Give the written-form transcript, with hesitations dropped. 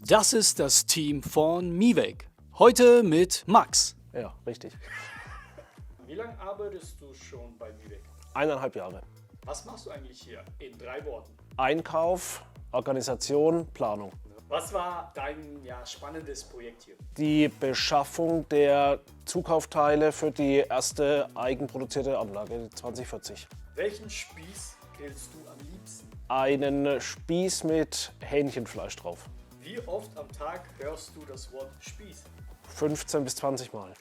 Das ist das Team von Mivec. Heute mit Max. Ja, richtig. Wie lange arbeitest du schon bei Mivec? 1,5 Jahre. Was machst du eigentlich hier? In 3 Worten. Einkauf, Organisation, Planung. Was war dein spannendes Projekt hier? Die Beschaffung der Zukaufteile für die erste eigenproduzierte Anlage 2040. Welchen Spieß grillst du am liebsten? Einen Spieß mit Hähnchenfleisch drauf. Wie oft am Tag hörst du das Wort Spieß? 15 bis 20 Mal.